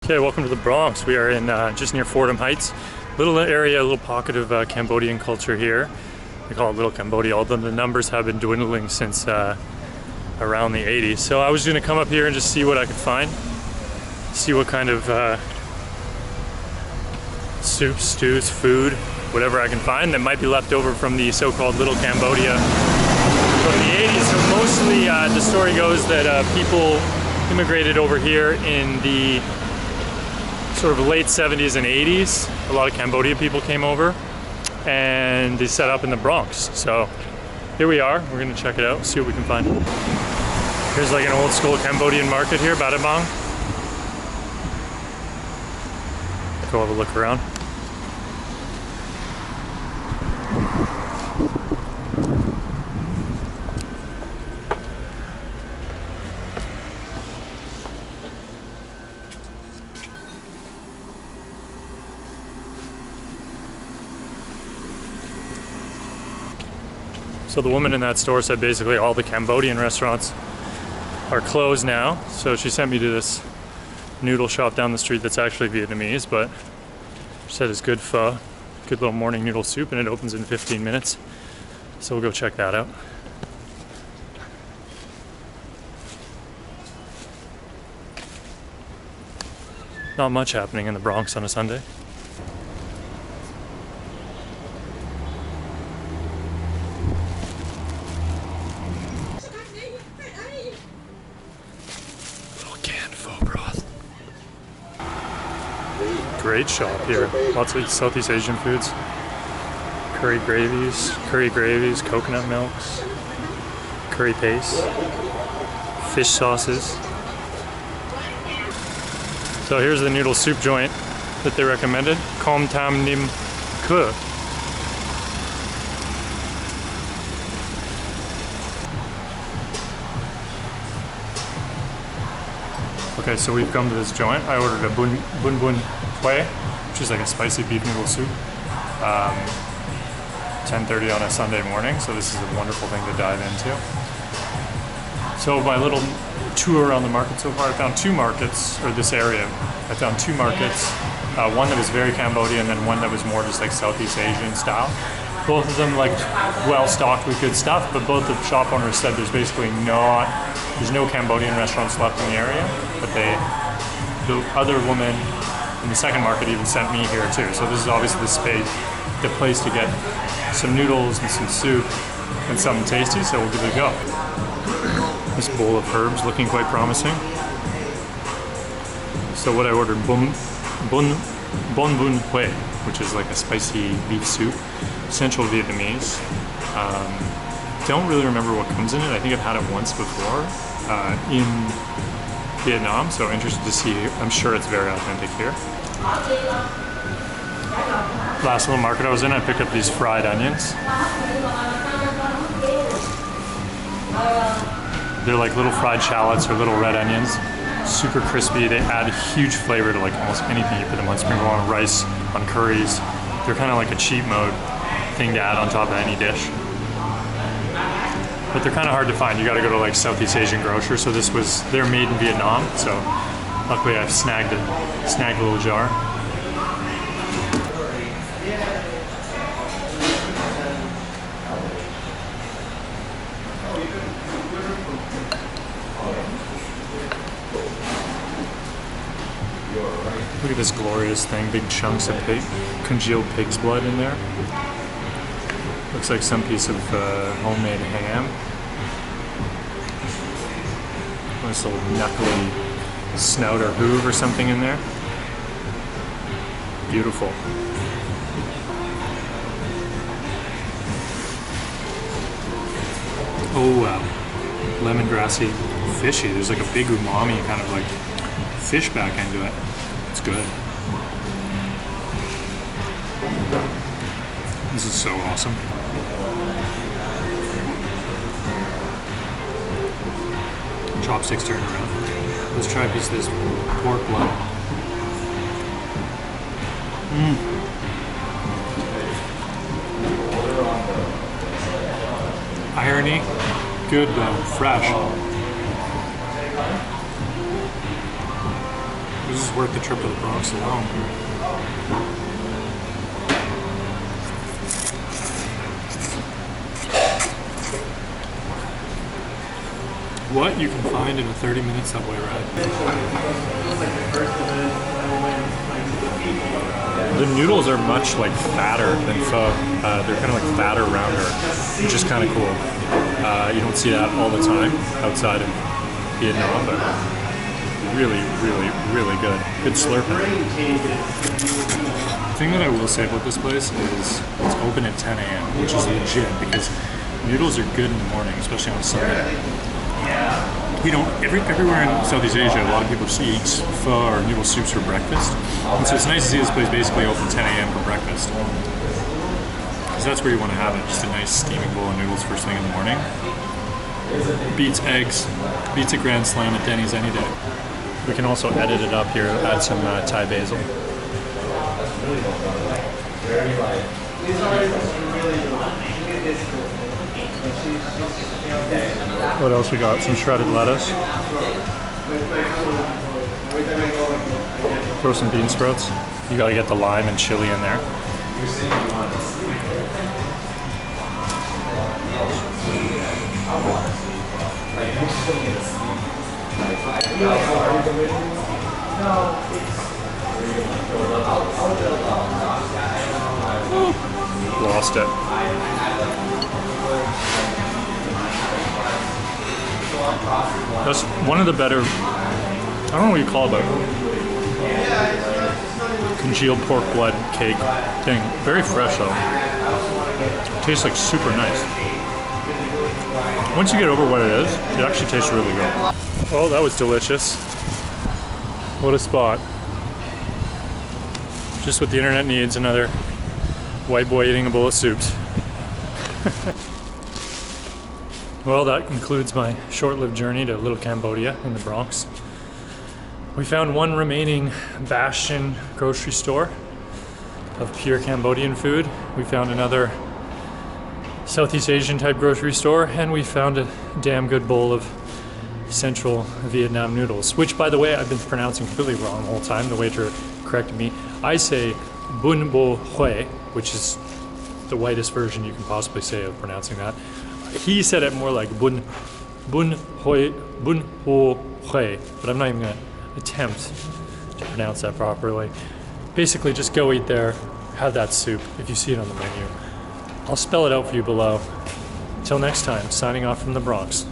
Okay, welcome to the Bronx. We are in just near Fordham Heights. Little area, a little pocket of Cambodian culture here. We call it Little Cambodia, although the numbers have been dwindling since around the 80s. So I was going to come up here and just see what I could find. See what kind of soups, stews, food, whatever I can find that might be left over from the so-called Little Cambodia from the 80s. So mostly the story goes that people immigrated over here in the sort of late 70s and 80s. A lot of Cambodian people came over and they set up in the Bronx. So here we are. We're gonna check it out, see what we can find. Here's like an old school Cambodian market here, Battambang. Go have a look around. So the woman in that store said basically all the Cambodian restaurants are closed now. So she sent me to this noodle shop down the street that's actually Vietnamese, but she said it's good pho, good little morning noodle soup, and it opens in 15 minutes. So we'll go check that out. Not much happening in the Bronx on a Sunday. Great shop here. Lots of Southeast Asian foods. Curry gravies, coconut milks, curry paste, fish sauces. So here's the noodle soup joint that they recommended. Kom Tam Nim Ke. Okay, so we've come to this joint. I ordered a bun Hue, which is like a spicy beef noodle soup. 10:30 on a Sunday morning, so this is a wonderful thing to dive into. So my little tour around the market so far, I found two markets, or this area. I found two markets, one that was very Cambodian and then one that was more just like Southeast Asian style. Both of them like well stocked with good stuff, but both the shop owners said there's basically there's no Cambodian restaurants left in the area, but the other woman in the second market even sent me here too. So this is obviously the place to get some noodles and some soup and something tasty, so we'll give it a go. This bowl of herbs looking quite promising. So what I ordered, bun Hue, which is like a spicy beef soup, Central Vietnamese. Don't really remember what comes in it. I think I've had it once before in Vietnam, so interested to see. I'm sure it's very authentic here. Last little market I was in, I picked up these fried onions. They're like little fried shallots or little red onions. Super crispy. They add huge flavor to like almost anything you put them on. Spring roll, on rice, on curries. They're kind of like a cheat mode thing to add on top of any dish. But they're kind of hard to find. You got to go to like Southeast Asian grocer. So they're made in Vietnam. So luckily I've snagged a little jar. Look at this glorious thing, big chunks of congealed pig's blood in there. Looks like some piece of homemade ham. Nice little knuckly snout or hoof or something in there. Beautiful. Oh wow. Lemongrassy, fishy. There's like a big umami kind of like fish back into it. It's good. This is so awesome. Chopsticks turned around. Let's try a piece of this pork blood. Irony, good though, fresh. This this is worth the trip to the Bronx alone. What you can find in a 30-minute subway ride. The noodles are much like fatter than pho. They're kind of like fatter, rounder, which is kind of cool. You don't see that all the time outside of Vietnam, but really, really, really good. Good slurping. The thing that I will say about this place is it's open at 10 a.m., which is legit because noodles are good in the morning, especially on a Sunday. We don't, everywhere in Southeast Asia, a lot of people just eat pho or noodle soups for breakfast. And so it's nice to see this place basically open 10 a.m. for breakfast. Because that's where you want to have it, just a nice steaming bowl of noodles first thing in the morning. Beats eggs, beats a Grand Slam at Denny's any day. We can also edit it up here, add some Thai basil. What else we got? Some shredded lettuce. Throw some bean sprouts. You gotta get the lime and chili in there. Lost it. That's one of the better, I don't know what you call it, but congealed pork blood cake thing. Very fresh though. Tastes like super nice. Once you get over what it is, it actually tastes really good. Oh, that was delicious. What a spot. Just what the internet needs, another white boy eating a bowl of soups. Well, that concludes my short-lived journey to Little Cambodia in the Bronx. We found one remaining bastion grocery store of pure Cambodian food. We found another Southeast Asian type grocery store, and we found a damn good bowl of Central Vietnam noodles, which, by the way, I've been pronouncing completely wrong the whole time. The waiter corrected me. I say bun bo hue, which is the whitest version you can possibly say of pronouncing that. He said it more like bun ho hue, but I'm not even gonna attempt to pronounce that properly. Basically, just go eat there, have that soup if you see it on the menu. I'll spell it out for you below. Till next time, signing off from the Bronx.